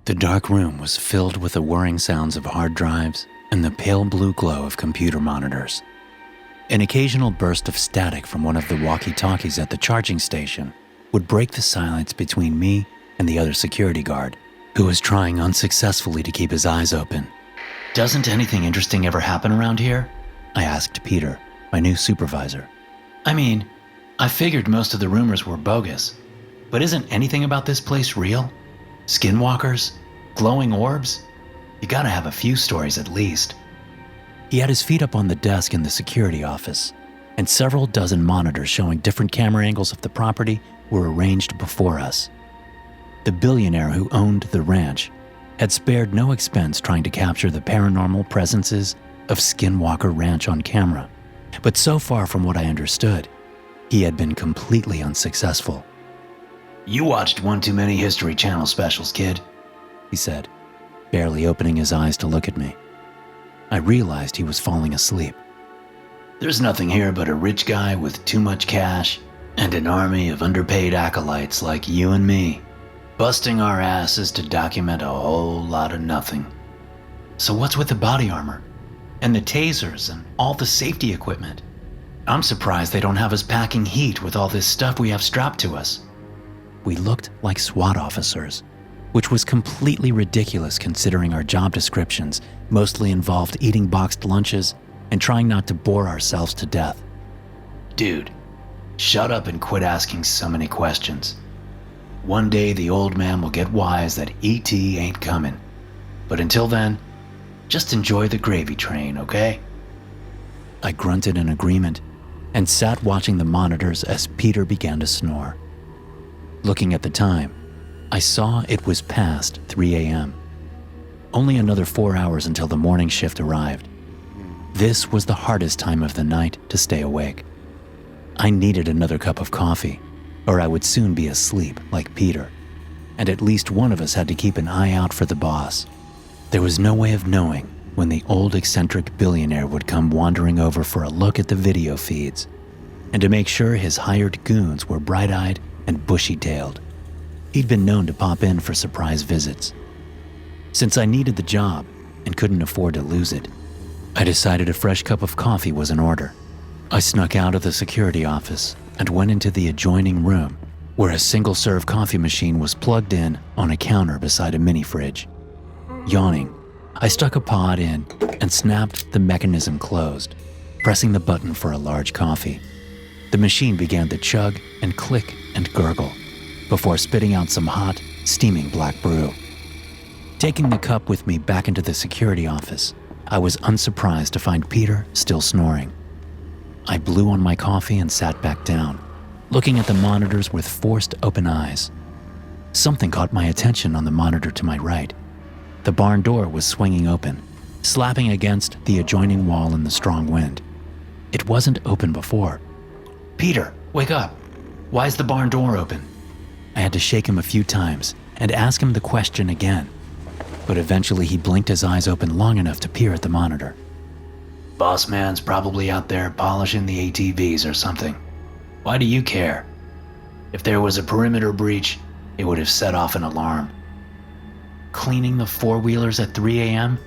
The dark room was filled with the whirring sounds of hard drives and the pale blue glow of computer monitors. An occasional burst of static from one of the walkie-talkies at the charging station would break the silence between me and the other security guard, who was trying unsuccessfully to keep his eyes open. "Doesn't anything interesting ever happen around here?" I asked Peter, my new supervisor. "I mean, I figured most of the rumors were bogus, but isn't anything about this place real? Skinwalkers? Glowing orbs? You gotta have a few stories at least." He had his feet up on the desk in the security office, and several dozen monitors showing different camera angles of the property were arranged before us. The billionaire who owned the ranch had spared no expense trying to capture the paranormal presences of Skinwalker Ranch on camera, but so far from what I understood, he had been completely unsuccessful. "You watched one too many History Channel specials, kid," he said, barely opening his eyes to look at me. I realized he was falling asleep. "There's nothing here but a rich guy with too much cash and an army of underpaid acolytes like you and me, busting our asses to document a whole lot of nothing." "So what's with the body armor? And the tasers and all the safety equipment? I'm surprised they don't have us packing heat with all this stuff we have strapped to us." We looked like SWAT officers, which was completely ridiculous considering our job descriptions mostly involved eating boxed lunches and trying not to bore ourselves to death. "Dude, shut up and quit asking so many questions. One day the old man will get wise that E.T. ain't coming. But until then, just enjoy the gravy train, okay?" I grunted in agreement and sat watching the monitors as Peter began to snore. Looking at the time, I saw it was past 3 a.m. Only another 4 hours until the morning shift arrived. This was the hardest time of the night to stay awake. I needed another cup of coffee, or I would soon be asleep like Peter, and at least one of us had to keep an eye out for the boss. There was no way of knowing when the old eccentric billionaire would come wandering over for a look at the video feeds, and to make sure his hired goons were bright-eyed and bushy-tailed. He'd been known to pop in for surprise visits. Since I needed the job and couldn't afford to lose it, I decided a fresh cup of coffee was in order. I snuck out of the security office and went into the adjoining room where a single-serve coffee machine was plugged in on a counter beside a mini-fridge. Yawning, I stuck a pod in and snapped the mechanism closed, pressing the button for a large coffee. The machine began to chug and click and gurgle before spitting out some hot, steaming black brew. Taking the cup with me back into the security office, I was unsurprised to find Peter still snoring. I blew on my coffee and sat back down, looking at the monitors with forced open eyes. Something caught my attention on the monitor to my right. The barn door was swinging open, slapping against the adjoining wall in the strong wind. It wasn't open before. "Peter, wake up. Why is the barn door open?" I had to shake him a few times and ask him the question again, but eventually he blinked his eyes open long enough to peer at the monitor. "Boss man's probably out there polishing the ATVs or something. Why do you care? If there was a perimeter breach, it would have set off an alarm." "Cleaning the four-wheelers at 3 a.m.?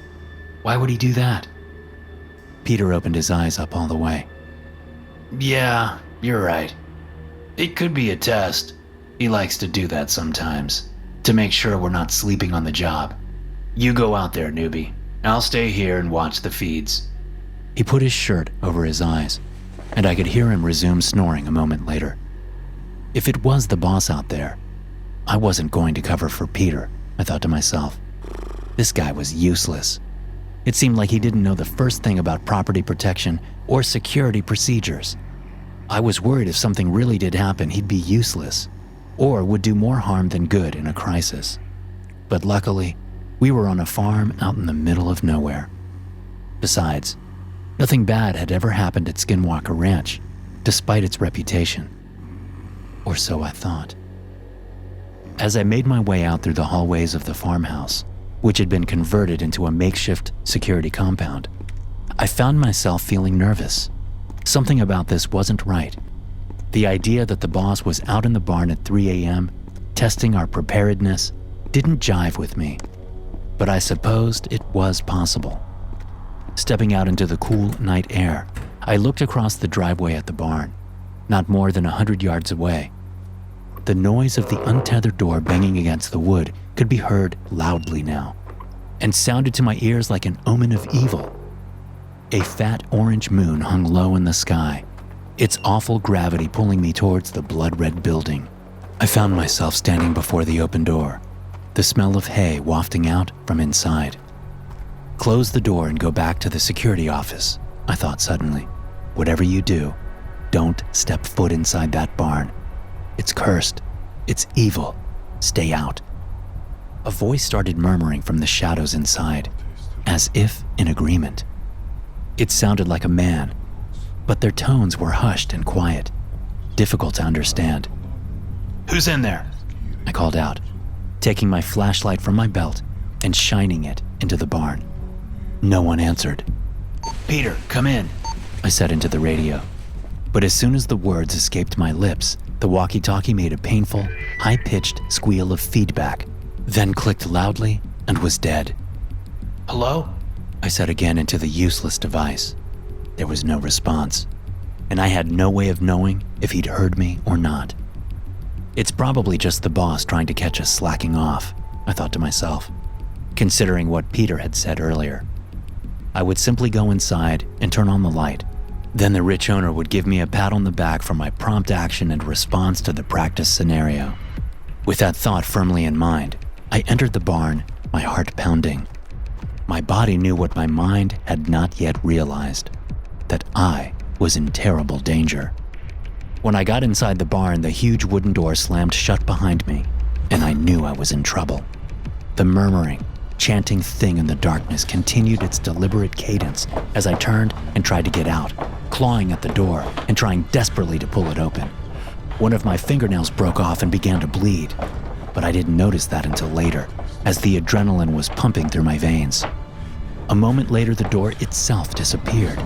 Why would he do that?" Peter opened his eyes up all the way. "Yeah, you're right. It could be a test. He likes to do that sometimes, to make sure we're not sleeping on the job. You go out there, newbie. I'll stay here and watch the feeds." He put his shirt over his eyes, and I could hear him resume snoring a moment later. If it was the boss out there, I wasn't going to cover for Peter, I thought to myself. This guy was useless. It seemed like he didn't know the first thing about property protection or security procedures. I was worried if something really did happen, he'd be useless, or would do more harm than good in a crisis. But luckily, we were on a farm out in the middle of nowhere. Besides, nothing bad had ever happened at Skinwalker Ranch, despite its reputation. Or so I thought. As I made my way out through the hallways of the farmhouse, which had been converted into a makeshift security compound, I found myself feeling nervous. Something about this wasn't right. The idea that the boss was out in the barn at 3 a.m., testing our preparedness, didn't jive with me, but I supposed it was possible. Stepping out into the cool night air, I looked across the driveway at the barn, not more than 100 yards away. The noise of the untethered door banging against the wood could be heard loudly now, and sounded to my ears like an omen of evil. A fat orange moon hung low in the sky, its awful gravity pulling me towards the blood-red building. I found myself standing before the open door, the smell of hay wafting out from inside. Close the door and go back to the security office, I thought suddenly. Whatever you do, don't step foot inside that barn. It's cursed. It's evil. Stay out. A voice started murmuring from the shadows inside, as if in agreement. It sounded like a man, but their tones were hushed and quiet, difficult to understand. "Who's in there?" I called out, taking my flashlight from my belt and shining it into the barn. No one answered. "Peter, come in," I said into the radio. But as soon as the words escaped my lips, the walkie-talkie made a painful, high-pitched squeal of feedback, then clicked loudly and was dead. "Hello?" I said again into the useless device. There was no response, and I had no way of knowing if he'd heard me or not. It's probably just the boss trying to catch us slacking off, I thought to myself, considering what Peter had said earlier. I would simply go inside and turn on the light. Then the rich owner would give me a pat on the back for my prompt action and response to the practice scenario. With that thought firmly in mind, I entered the barn, my heart pounding. My body knew what my mind had not yet realized, that I was in terrible danger. When I got inside the barn, the huge wooden door slammed shut behind me, and I knew I was in trouble. The murmuring, chanting thing in the darkness continued its deliberate cadence as I turned and tried to get out, clawing at the door and trying desperately to pull it open. One of my fingernails broke off and began to bleed, but I didn't notice that until later, as the adrenaline was pumping through my veins. A moment later, the door itself disappeared.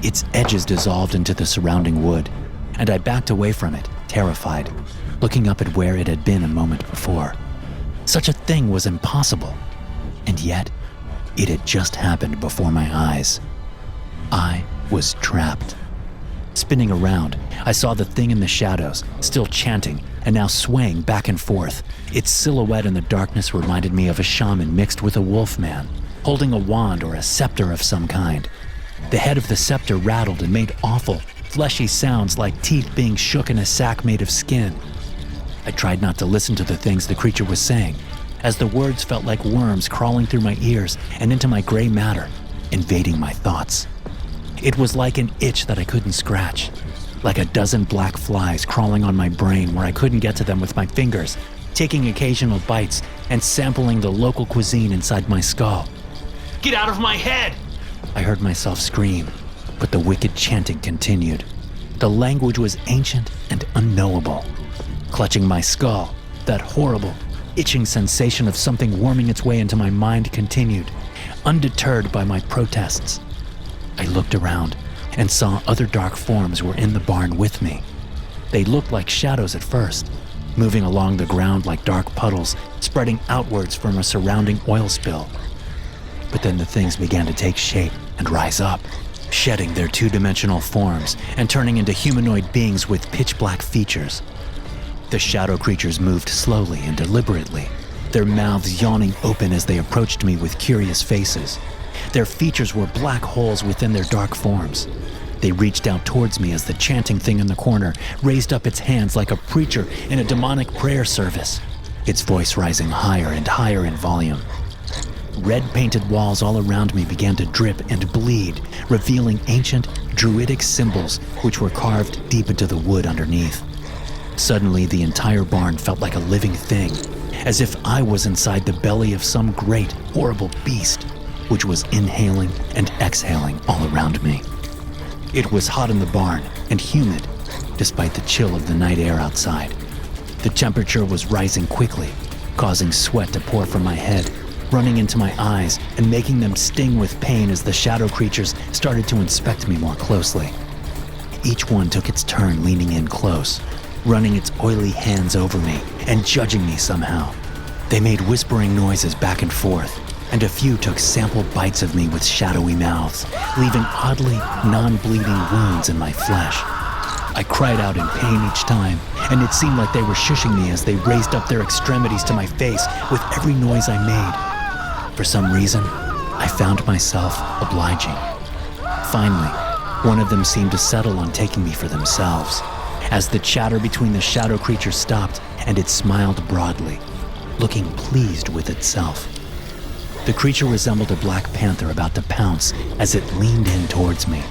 Its edges dissolved into the surrounding wood, and I backed away from it, terrified, looking up at where it had been a moment before. Such a thing was impossible, and yet it had just happened before my eyes. I was trapped. Spinning around, I saw the thing in the shadows, still chanting and now swaying back and forth. Its silhouette in the darkness reminded me of a shaman mixed with a wolf man, holding a wand or a scepter of some kind. The head of the scepter rattled and made awful, fleshy sounds like teeth being shook in a sack made of skin. I tried not to listen to the things the creature was saying, as the words felt like worms crawling through my ears and into my gray matter, invading my thoughts. It was like an itch that I couldn't scratch, like a dozen black flies crawling on my brain where I couldn't get to them with my fingers, taking occasional bites and sampling the local cuisine inside my skull. "Get out of my head!" I heard myself scream, but the wicked chanting continued. The language was ancient and unknowable. Clutching my skull, that horrible, itching sensation of something worming its way into my mind continued, undeterred by my protests. I looked around and saw other dark forms were in the barn with me. They looked like shadows at first, moving along the ground like dark puddles, spreading outwards from a surrounding oil spill. But then the things began to take shape and rise up, shedding their two-dimensional forms and turning into humanoid beings with pitch-black features. The shadow creatures moved slowly and deliberately, their mouths yawning open as they approached me with curious faces. Their features were black holes within their dark forms. They reached out towards me as the chanting thing in the corner raised up its hands like a preacher in a demonic prayer service, its voice rising higher and higher in volume. Red-painted walls all around me began to drip and bleed, revealing ancient, druidic symbols which were carved deep into the wood underneath. Suddenly, the entire barn felt like a living thing, as if I was inside the belly of some great, horrible beast, which was inhaling and exhaling all around me. It was hot in the barn and humid, despite the chill of the night air outside. The temperature was rising quickly, causing sweat to pour from my head, running into my eyes and making them sting with pain as the shadow creatures started to inspect me more closely. Each one took its turn leaning in close, running its oily hands over me and judging me somehow. They made whispering noises back and forth, and a few took sample bites of me with shadowy mouths, leaving oddly non-bleeding wounds in my flesh. I cried out in pain each time, and it seemed like they were shushing me as they raised up their extremities to my face with every noise I made. For some reason, I found myself obliging. Finally, one of them seemed to settle on taking me for themselves, as the chatter between the shadow creatures stopped and it smiled broadly, looking pleased with itself. The creature resembled a black panther about to pounce as it leaned in towards me.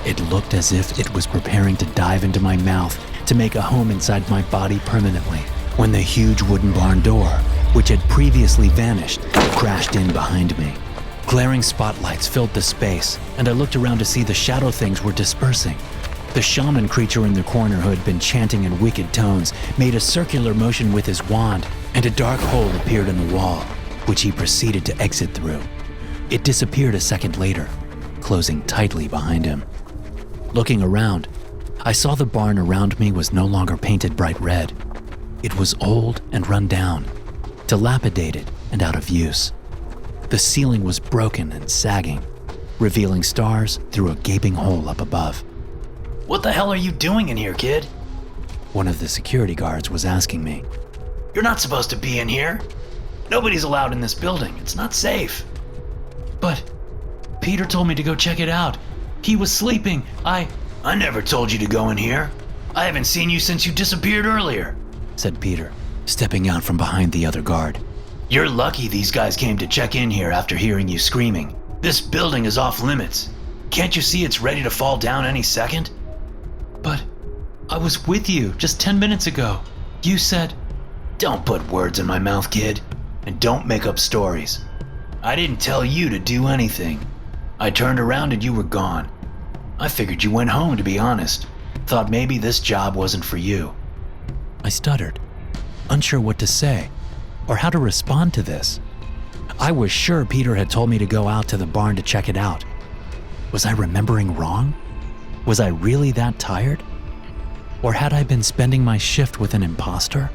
It looked as if it was preparing to dive into my mouth to make a home inside my body permanently, when the huge wooden barn door, which had previously vanished, crashed in behind me. Glaring spotlights filled the space, and I looked around to see the shadow things were dispersing. The shaman creature in the corner, who had been chanting in wicked tones, made a circular motion with his wand, and a dark hole appeared in the wall, which he proceeded to exit through. It disappeared a second later, closing tightly behind him. Looking around, I saw the barn around me was no longer painted bright red. It was old and run down, dilapidated and out of use. The ceiling was broken and sagging, revealing stars through a gaping hole up above. "What the hell are you doing in here, kid?" One of the security guards was asking me. "You're not supposed to be in here. Nobody's allowed in this building. It's not safe." "But Peter told me to go check it out. He was sleeping. I never told you to go in here. I haven't seen you since you disappeared earlier," said Peter, stepping out from behind the other guard. "You're lucky these guys came to check in here after hearing you screaming. This building is off limits. Can't you see it's ready to fall down any second?" "But I was with you just 10 minutes ago. You said..." "Don't put words in my mouth, kid, and don't make up stories. I didn't tell you to do anything. I turned around and you were gone. I figured you went home, to be honest. Thought maybe this job wasn't for you." I stuttered, unsure what to say or how to respond to this. I was sure Peter had told me to go out to the barn to check it out. Was I remembering wrong? Was I really that tired? Or had I been spending my shift with an imposter?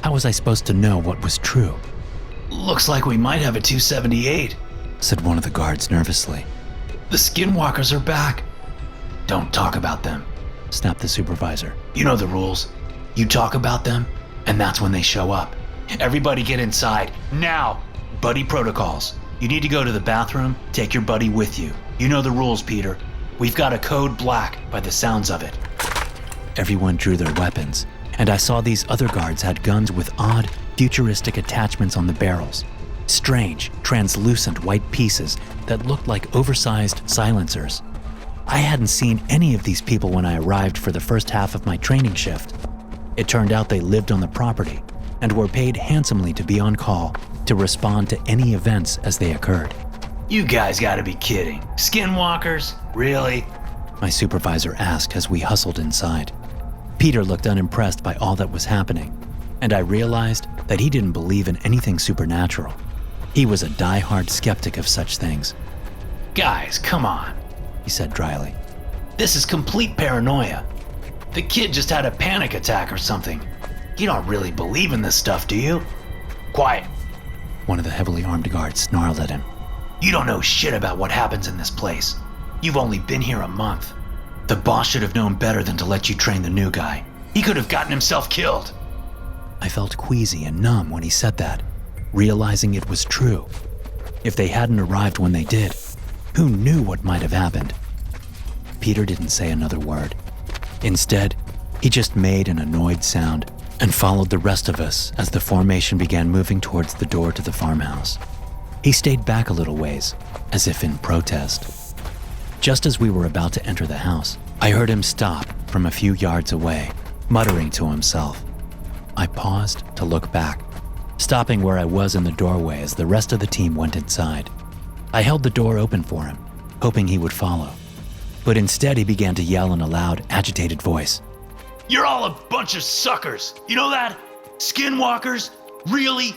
How was I supposed to know what was true? "Looks like we might have a 278, said one of the guards nervously. "The Skinwalkers are back." "Don't talk about them," snapped the supervisor. "You know the rules. You talk about them, and that's when they show up. Everybody get inside, now! Buddy protocols. You need to go to the bathroom, take your buddy with you. You know the rules, Peter. We've got a code black by the sounds of it." Everyone drew their weapons, and I saw these other guards had guns with odd, futuristic attachments on the barrels. Strange, translucent white pieces that looked like oversized silencers. I hadn't seen any of these people when I arrived for the first half of my training shift. It turned out they lived on the property and were paid handsomely to be on call to respond to any events as they occurred. "You guys gotta be kidding. Skinwalkers? Really?" my supervisor asked as we hustled inside. Peter looked unimpressed by all that was happening, and I realized that he didn't believe in anything supernatural. He was a die-hard skeptic of such things. "Guys, come on," he said dryly. "This is complete paranoia. The kid just had a panic attack or something. You don't really believe in this stuff, do you?" "Quiet." One of the heavily armed guards snarled at him. "You don't know shit about what happens in this place. You've only been here a month. The boss should have known better than to let you train the new guy. He could have gotten himself killed." I felt queasy and numb when he said that, realizing it was true. If they hadn't arrived when they did, who knew what might have happened? Peter didn't say another word. Instead, he just made an annoyed sound and followed the rest of us as the formation began moving towards the door to the farmhouse. He stayed back a little ways, as if in protest. Just as we were about to enter the house, I heard him stop from a few yards away, muttering to himself. I paused to look back, stopping where I was in the doorway as the rest of the team went inside. I held the door open for him, hoping he would follow. But instead he began to yell in a loud, agitated voice. "You're all a bunch of suckers. You know that? Skinwalkers? Really?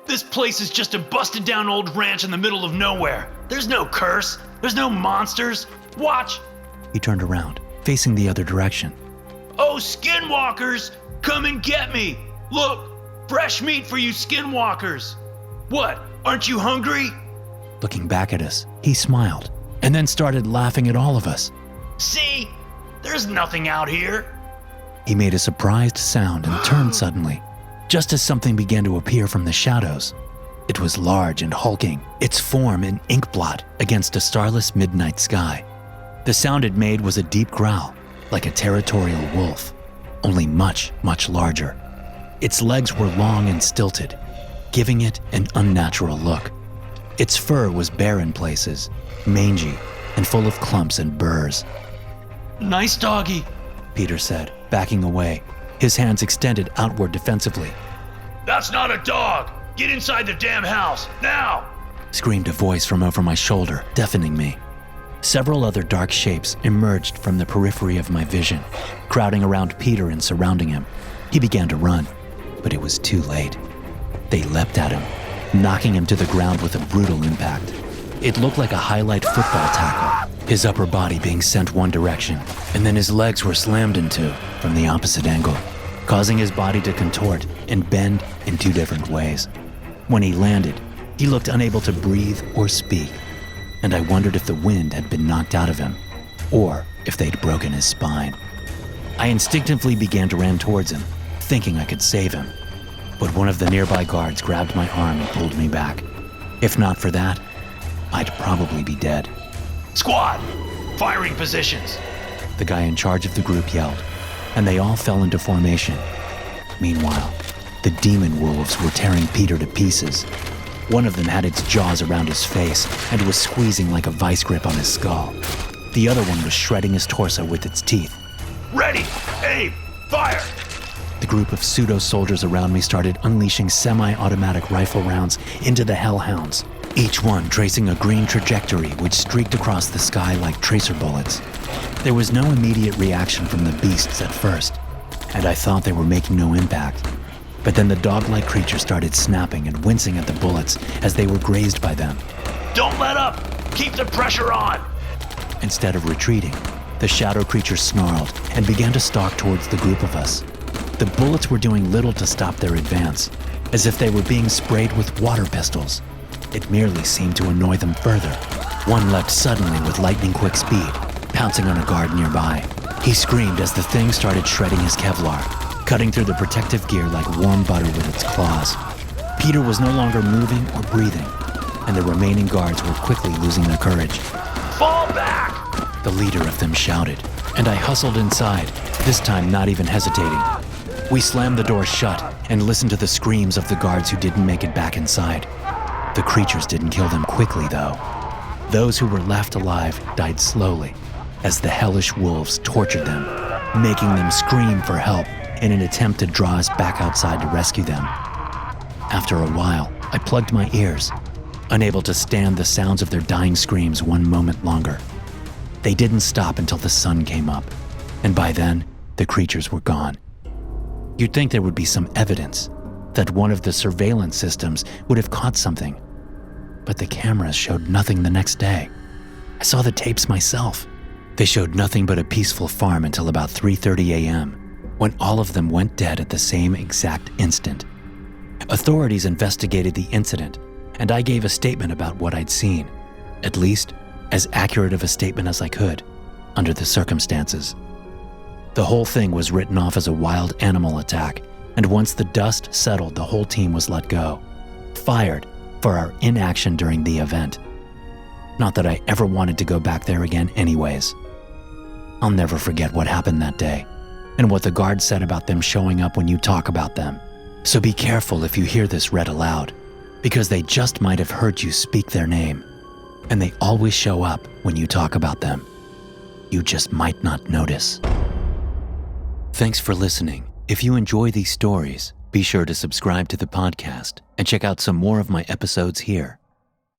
This place is just a busted down old ranch in the middle of nowhere. There's no curse. There's no monsters. Watch." He turned around, facing the other direction. "Oh, Skinwalkers, come and get me. Look, Fresh meat for you skinwalkers! What, aren't you hungry? Looking back at us, he smiled and then started laughing at all of us. See? There's nothing out here. He made a surprised sound and turned suddenly, just as something began to appear from the shadows. It was large and hulking, its form an ink blot against a starless midnight sky. The sound it made was a deep growl, like a territorial wolf, only much, much larger. Its legs were long and stilted, giving it an unnatural look. Its fur was bare in places, mangy, and full of clumps and burrs. Nice doggy, Peter said, backing away, his hands extended outward defensively. That's not a dog! Get inside the damn house, now! Screamed a voice from over my shoulder, deafening me. Several other dark shapes emerged from the periphery of my vision, crowding around Peter and surrounding him. He began to run, but it was too late. They leapt at him, knocking him to the ground with a brutal impact. It looked like a highlight football tackle, his upper body being sent one direction, and then his legs were slammed into from the opposite angle, causing his body to contort and bend in two different ways. When he landed, he looked unable to breathe or speak, and I wondered if the wind had been knocked out of him, or if they'd broken his spine. I instinctively began to run towards him, thinking I could save him, but one of the nearby guards grabbed my arm and pulled me back. If not for that, I'd probably be dead. Squad! Firing positions! The guy in charge of the group yelled, and they all fell into formation. Meanwhile, the demon wolves were tearing Peter to pieces. One of them had its jaws around his face and was squeezing like a vice grip on his skull. The other one was shredding his torso with its teeth. Ready! Aim! Fire! The group of pseudo-soldiers around me started unleashing semi-automatic rifle rounds into the hellhounds, each one tracing a green trajectory which streaked across the sky like tracer bullets. There was no immediate reaction from the beasts at first, and I thought they were making no impact. But then the dog-like creature started snapping and wincing at the bullets as they were grazed by them. Don't let up! Keep the pressure on! Instead of retreating, the shadow creature snarled and began to stalk towards the group of us. The bullets were doing little to stop their advance, as if they were being sprayed with water pistols. It merely seemed to annoy them further. One leapt suddenly with lightning-quick speed, pouncing on a guard nearby. He screamed as the thing started shredding his Kevlar, cutting through the protective gear like warm butter with its claws. Peter was no longer moving or breathing, and the remaining guards were quickly losing their courage. Fall back! The leader of them shouted, and I hustled inside, this time not even hesitating. We slammed the door shut and listened to the screams of the guards who didn't make it back inside. The creatures didn't kill them quickly, though. Those who were left alive died slowly as the hellish wolves tortured them, making them scream for help in an attempt to draw us back outside to rescue them. After a while, I plugged my ears, unable to stand the sounds of their dying screams one moment longer. They didn't stop until the sun came up, and by then, the creatures were gone. You'd think there would be some evidence, that one of the surveillance systems would have caught something, but the cameras showed nothing the next day. I saw the tapes myself. They showed nothing but a peaceful farm until about 3:30 a.m., when all of them went dead at the same exact instant. Authorities investigated the incident, and I gave a statement about what I'd seen, at least as accurate of a statement as I could, under the circumstances. The whole thing was written off as a wild animal attack, and once the dust settled, the whole team was let go, fired for our inaction during the event. Not that I ever wanted to go back there again anyways. I'll never forget what happened that day, and what the guards said about them showing up when you talk about them. So be careful if you hear this read aloud, because they just might have heard you speak their name, and they always show up when you talk about them. You just might not notice. Thanks for listening. If you enjoy these stories, be sure to subscribe to the podcast and check out some more of my episodes here.